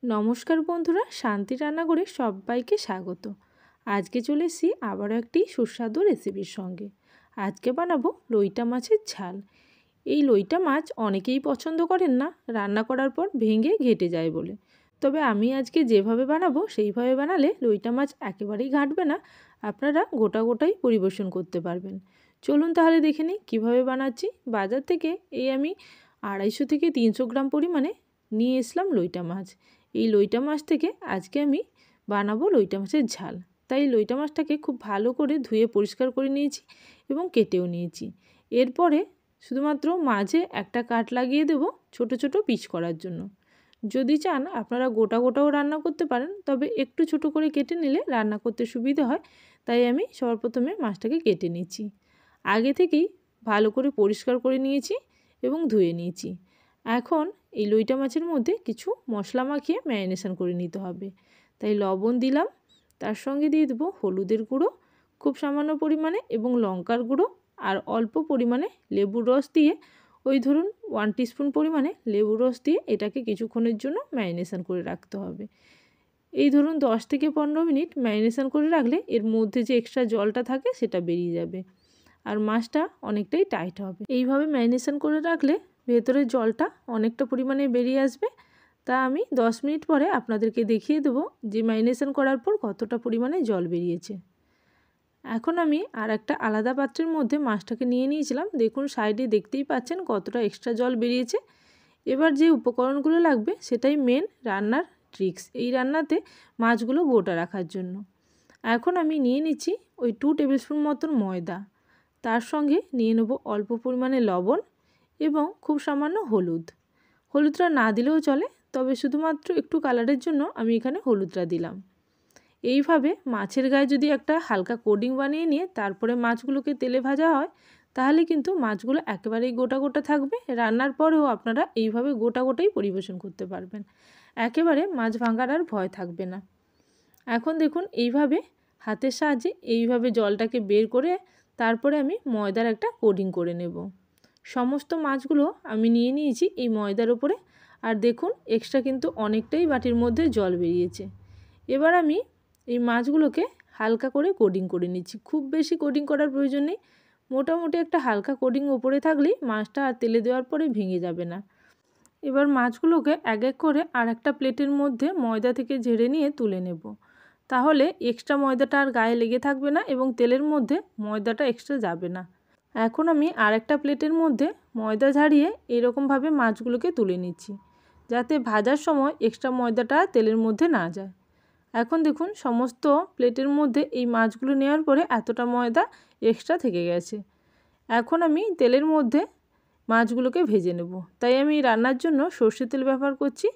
নমস্কার বন্ধুরা, শান্তি রান্নাঘরে সবাইকে স্বাগত। আজকে চলে এসেছি আবারও একটি সুস্বাদু রেসিপির সঙ্গে। আজকে বানাবো লইটা মাছের ঝাল। এই লইটা মাছ অনেকেই পছন্দ করেন না, রান্না করার পর ভেঙে ঘেটে যায় বলে। তবে আমি আজকে যেভাবে বানাবো সেইভাবে বানালে লইটা মাছ একেবারেই ঘাঁটবে না, আপনারা গোটা গোটাই পরিবেশন করতে পারবেন। চলুন তাহলে দেখে নিই কীভাবে বানাচ্ছি। বাজার থেকে আমি 250 থেকে 300 গ্রাম পরিমাণে নিয়ে এসলাম লইটা মাছ। এই লইটা মাছ থেকে আজকে আমি বানাবো লইটা মাছের ঝাল। তাই লইটা মাছটাকে খুব ভালো করে ধুয়ে পরিষ্কার করে নিয়েছি এবং কেটেও নিয়েছি। এরপরে শুধুমাত্র মাঝে একটা কাট লাগিয়ে দেব ছোট ছোট পিস করার জন্য। যদি চান আপনারা গোটা গোটাও রান্না করতে পারেন, তবে একটু ছোট করে কেটে নিলে রান্না করতে সুবিধা হয়। তাই আমি সবার প্রথমে মাছটাকে কেটে নিচ্ছি। আগে থেকেই ভালো করে পরিষ্কার করে নিয়েছি এবং ধুয়ে নিয়েছি। এখন এই লইটা মাছের মধ্যে কিছু মশলা মাখিয়ে ম্যারিনেশন করে নিতে হবে। তাই লবণ দিলাম, তার সঙ্গে দিয়ে দেবো হলুদের গুঁড়ো খুব সামান্য পরিমাণে এবং লঙ্কার গুঁড়ো, আর অল্প পরিমাণে লেবুর রস দিয়ে, ওই ধরুন 1 টিস্পুন পরিমাণে লেবুর রস দিয়ে এটাকে কিছুক্ষণের জন্য ম্যারিনেশন করে রাখতে হবে। এই ধরুন 10 থেকে 15 মিনিট ম্যারিনেশন করে রাখলে এর মধ্যে যে এক্সট্রা জলটা থাকে সেটা বেরিয়ে যাবে আর মাছটা অনেকটাই টাইট হবে। এইভাবে ম্যারিনেশন করে রাখলে ভেতরের জলটা অনেকটা পরিমাণে বেরিয়ে আসবে। তা আমি 10 মিনিট পরে আপনাদেরকে দেখিয়ে দেবো যে ম্যারিনেশন করার পর কতটা পরিমাণে জল বেরিয়েছে। এখন আমি আর একটা আলাদা পাত্রের মধ্যে মাছটাকে নিয়ে নিয়েছিলাম। দেখুন সাইডে দেখতেই পাচ্ছেন কতটা এক্সট্রা জল বেরিয়েছে। এবার যে উপকরণগুলো লাগবে সেটাই মেন রান্নার ট্রিক্স, এই রান্নাতে মাছগুলো গোটা রাখার জন্য। এখন আমি নিয়ে নিচ্ছি ওই 2 টেবিল স্পুন মতন ময়দা, তার সঙ্গে নিয়ে নেব অল্প পরিমাণে লবণ এবং খুব সামান্য হলুদ। হলুদটা না দিলেও চলে, তবে শুধুমাত্র একটু কালারের জন্য আমি এখানে হলুদটা দিলাম। এইভাবে মাছের গায়ে যদি একটা হালকা কোডিং বানিয়ে নিয়ে তারপরে মাছগুলোকে তেলে ভাজা হয়, তাহলে কিন্তু মাছগুলো একেবারেই গোটা গোটা থাকবে। রান্নার পরেও আপনারা এইভাবে গোটা গোটাই পরিবেশন করতে পারবেন, একেবারে মাছ ভাঙার আর ভয় থাকবে না। এখন দেখুন এইভাবে হাতের সাহায্যে এইভাবে জলটাকে বের করে তারপরে আমি ময়দার একটা কোডিং করে নেব। সমস্ত মাছগুলো আমি নিয়ে নিয়েছি এই ময়দার উপরে, আর দেখুন এক্সট্রা কিন্তু অনেকটাই বাটির মধ্যে জল বেরিয়েছে। এবার আমি এই মাছগুলোকে হালকা করে কোডিং করে নিচ্ছি। খুব বেশি কোডিং করার প্রয়োজন নেই, মোটামুটি একটা হালকা কোডিং ওপরে থাকলেই মাছটা আর তেলে দেওয়ার পরে ভেঙে যাবে না। এবার মাছগুলোকে এক এক করে আর একটা প্লেটের মধ্যে ময়দা থেকে ঝেড়ে নিয়ে তুলে নেব। তাহলে এক্সট্রা ময়দাটা আর গায়ে লেগে থাকবে না এবং তেলের মধ্যে ময়দাটা এক্সট্রা যাবে না। এখন আমি আর একটা প্লেটের মধ্যে ময়দা ঝাড়িয়ে এরকমভাবে মাছগুলোকে তুলে নিচ্ছি, যাতে ভাজার সময় এক্সট্রা ময়দাটা তেলের মধ্যে না যায়। এখন দেখুন সমস্ত প্লেটের মধ্যে এই মাছগুলো নেওয়ার পরে এতটা ময়দা এক্সট্রা থেকে গেছে। এখন আমি তেলের মধ্যে মাছগুলোকে ভেজে নেব। তাই আমি রান্নার জন্য সর্ষের তেল ব্যবহার করছি।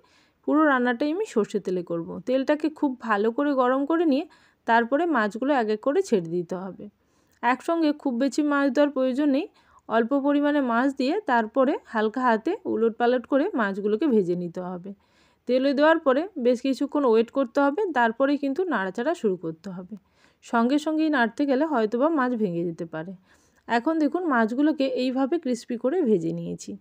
পুরো রান্নাটাই আমি সর্ষের তেলে করব। তেলটাকে খুব ভালো করে গরম করে নিয়ে তারপরে মাছগুলো এক এক করে ছেড়ে দিতে হবে। একসঙ্গে খুব বেশি মাছ দেওয়ার প্রয়োজন নেই, অল্প পরিমাণে মাছ দিয়ে তারপরে হালকা হাতে উলট পালট করে মাছগুলোকে ভেজে নিতে হবে। তেলে দেওয়ার পরে বেশ কিছুক্ষণ ওয়েট করতে হবে, তারপরেই কিন্তু নাড়াচাড়া শুরু করতে হবে। সঙ্গে সঙ্গেই নাড়তে গেলে হয়তোবা মাছ ভেঙে যেতে পারে। এখন দেখুন মাছগুলোকে এইভাবে ক্রিস্পি করে ভেজে নিয়েছি।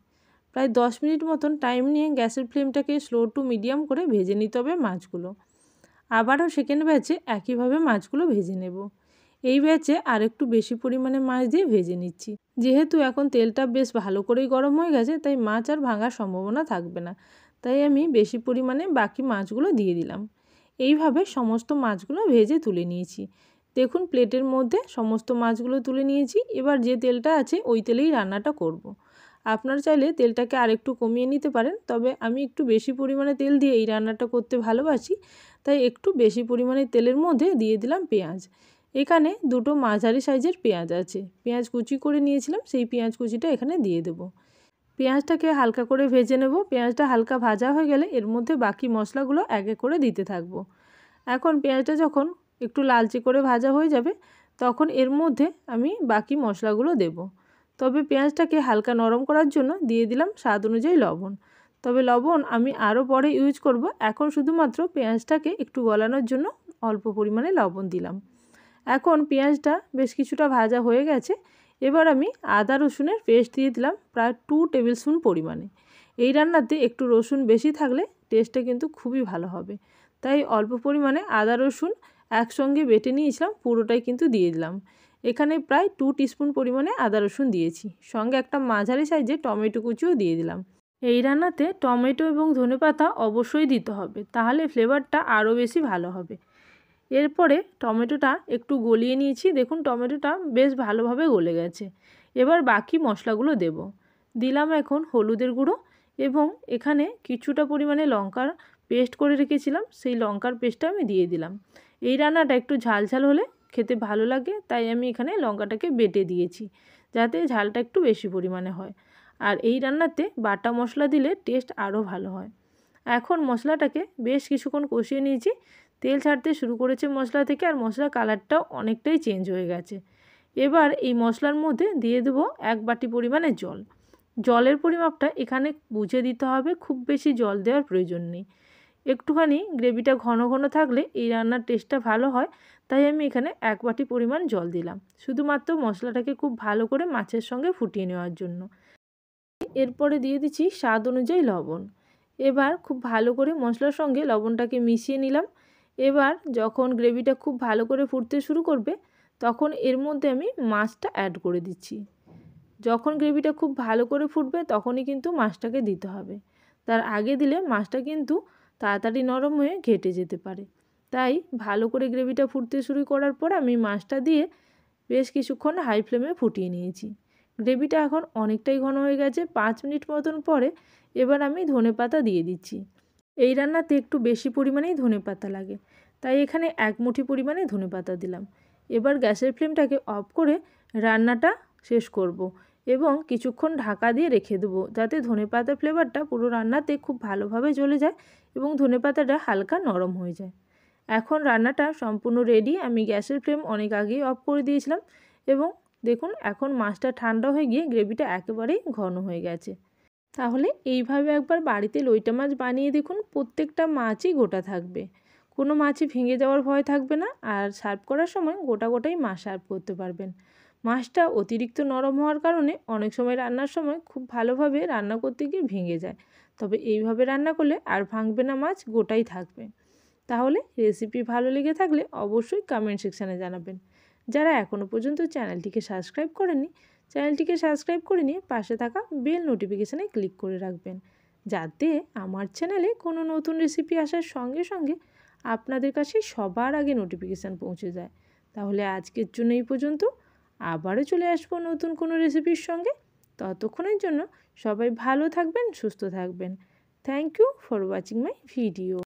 প্রায় 10 মিনিট মতন টাইম নিয়ে গ্যাসের ফ্লেমটাকে স্লো টু মিডিয়াম করে ভেজে নিতে হবে মাছগুলো। আবারও সেকেন্ড ব্যাচে একইভাবে মাছগুলো ভেজে নেব। এই ব্যাচে আর একটু বেশি পরিমাণে মাছ দিয়ে ভেজে নিচ্ছি। যেহেতু এখন তেলটা বেশ ভালো করেই গরম হয়ে গেছে, তাই মাছ আর ভাঙার সম্ভাবনা থাকবে না। তাই আমি বেশি পরিমাণে বাকি মাছগুলো দিয়ে দিলাম। এইভাবে সমস্ত মাছগুলো ভেজে তুলে নিয়েছি। দেখুন প্লেটের মধ্যে সমস্ত মাছগুলো তুলে নিয়েছি। এবার যে তেলটা আছে ওই তেলেই রান্নাটা করব। আপনারা চাইলে তেলটাকে আরেকটু কমিয়ে নিতে পারেন, তবে আমি একটু বেশি পরিমাণে তেল দিয়ে এই রান্নাটা করতে ভালোবাসি, তাই একটু বেশি পরিমাণে তেলের মধ্যে দিয়ে দিলাম পেঁয়াজ। এখানে দুটো মাঝারি সাইজের পেঁয়াজ আছে, পেঁয়াজ কুচি করে নিয়েছিলাম, সেই পেঁয়াজ কুচিটা এখানে দিয়ে দেব। পেঁয়াজটাকে হালকা করে ভেজে নেব। পেঁয়াজটা হালকা ভাজা হয়ে গেলে এর মধ্যে বাকি মশলাগুলো এক এক করে দিতে থাকবো। এখন পেঁয়াজটা যখন একটু লালচে করে ভাজা হয়ে যাবে, তখন এর মধ্যে আমি বাকি মশলাগুলো দেব। তবে পেঁয়াজটাকে হালকা নরম করার জন্য দিয়ে দিলাম স্বাদ অনুযায়ী লবণ। তবে লবণ আমি আরও পরে ইউজ করব, এখন শুধুমাত্র পেঁয়াজটাকে একটু গলানোর জন্য অল্প পরিমাণে লবণ দিলাম। এখন পেঁয়াজটা বেশ কিছুটা ভাজা হয়ে গেছে। এবার আমি আদা রসুনের পেস্ট দিয়ে দিলাম প্রায় 2 টেবিল স্পুন পরিমাণে। এই রান্নাতে একটু রসুন বেশি থাকলে টেস্টটা কিন্তু খুবই ভালো হবে। তাই অল্প পরিমাণে আদা রসুন একসঙ্গে বেটে নিয়েছিলাম, পুরোটাই কিন্তু দিয়ে দিলাম। এখানে প্রায় 2 টিস্পুন পরিমাণে আদা রসুন দিয়েছি, সঙ্গে একটা মাঝারি সাইজের টমেটো কুচিও দিয়ে দিলাম। এই রান্নাতে টমেটো এবং ধনেপাতা অবশ্যই দিতে হবে, তাহলে ফ্লেভারটা আরও বেশি ভালো হবে। এরপরে টমেটোটা একটু গলিয়ে নিয়েছি, দেখুন টমেটোটা বেশ ভালোভাবে গলে গেছে। এবার বাকি মশলাগুলো দেব। দিলাম এখন হলুদের গুঁড়ো এবং এখানে কিছুটা পরিমাণে লঙ্কার পেস্ট করে রেখেছিলাম, সেই লঙ্কার পেস্টটা আমি দিয়ে দিলাম। এই রান্নাটা একটু ঝাল ঝাল হলে খেতে ভালো লাগে, তাই আমি এখানে লঙ্কাটাকে বেটে দিয়েছি যাতে ঝালটা একটু বেশি পরিমাণে হয়। আর এই রান্নাতে বাটা মশলা দিলে টেস্ট আরও ভালো হয়। এখন মশলাটাকে বেশ কিছুক্ষণ কষিয়ে নিয়েছি, তেল ছাড়তে শুরু করেছে মশলা থেকে, আর মশলার কালারটাও অনেকটাই চেঞ্জ হয়ে গেছে। এবার এই মশলার মধ্যে দিয়ে দেবো 1 বাটি পরিমাণে জল। জলের পরিমাপটা এখানে বুঝে দিতে হবে, খুব বেশি জল দেওয়ার প্রয়োজন নেই। একটুখানি গ্রেভিটা ঘন ঘন থাকলে এই রান্নার টেস্টটা ভালো হয়, তাই আমি এখানে 1 বাটি পরিমাণ জল দিলাম, শুধুমাত্র মশলাটাকে খুব ভালো করে মাছের সঙ্গে ফুটিয়ে নেওয়ার জন্য। এরপরে দিয়ে দিচ্ছি স্বাদ অনুযায়ী লবণ। এবার খুব ভালো করে মশলার সঙ্গে লবণটাকে মিশিয়ে নিলাম। এবার যখন গ্রেভিটা খুব ভালো করে ফুটতে শুরু করবে, তখন এর মধ্যে আমি মাছটা অ্যাড করে দিচ্ছি। যখন গ্রেভিটা খুব ভালো করে ফুটবে তখনই কিন্তু মাছটাকে দিতে হবে, তার আগে দিলে মাছটা কিন্তু তাড়াতাড়ি নরম হয়ে ঘেটে যেতে পারে। তাই ভালো করে গ্রেভিটা ফুটতে শুরু করার পর আমি মাছটা দিয়ে বেশ কিছুক্ষণ হাই ফ্লেমে ফুটিয়ে নিয়েছি। গ্রেভিটা এখন অনেকটাই ঘন হয়ে গেছে। 5 মিনিট মতন পরে এবার আমি ধনেপাতা দিয়ে দিচ্ছি। এই রান্নাতে একটু বেশি পরিমাণেই ধনেপাতা লাগে, তাই এখানে 1 মুঠি পরিমাণে ধনেপাতা দিলাম। এবার গ্যাসের ফ্লেমটাকে অফ করে রান্নাটা শেষ করব এবং কিছুক্ষণ ঢাকা দিয়ে রেখে দেবো, যাতে ধনেপাতার ফ্লেভারটা পুরো রান্নাতে খুব ভালোভাবে চলে যায় এবং ধনেপাতাটা হালকা নরম হয়ে যায়। এখন রান্নাটা সম্পূর্ণ রেডি। আমি গ্যাসের ফ্লেম অনেক আগেই অফ করে দিয়েছিলাম এবং দেখুন এখন মাছটা ঠান্ডা হয়ে গিয়ে গ্রেভিটা একেবারেই ঘন হয়ে গেছে। তাহলে এইভাবে একবার বাড়িতে লইটা মাছ বানিয়ে দেখুন, প্রত্যেকটা মাছই গোটা থাকবে, কোনো মাছই ভেঙে যাওয়ার ভয় থাকবে না। আর সার্ভ করার সময় গোটা গোটাই মাছ সার্ভ করতে পারবেন। মাছটা অতিরিক্ত নরম হওয়ার কারণে অনেক সময় রান্নার সময় খুব ভালোভাবে রান্না করতে গিয়ে ভেঙে যায়, তবে এইভাবে রান্না করলে আর ভাঙবে না, মাছ গোটাই থাকবে। তাহলে রেসিপি ভালো লেগে থাকলে অবশ্যই কমেন্ট সেকশানে জানাবেন। যারা এখনও পর্যন্ত চ্যানেলটিকে সাবস্ক্রাইব করেননি, চ্যানেলটিকে সাবস্ক্রাইব করে নিয়ে পাশে থাকা বেল নোটিফিকেশানে ক্লিক করে রাখবেন, যাতে আমার চ্যানেলে কোনো নতুন রেসিপি আসার সঙ্গে সঙ্গে আপনাদের কাছে সবার আগে নোটিফিকেশান পৌঁছে যায়। তাহলে আজকের জন্য এই পর্যন্ত, আবারও চলে আসবো নতুন কোনো রেসিপির সঙ্গে। ততক্ষণের জন্য সবাই ভালো থাকবেন, সুস্থ থাকবেন। Thank you for watching my video.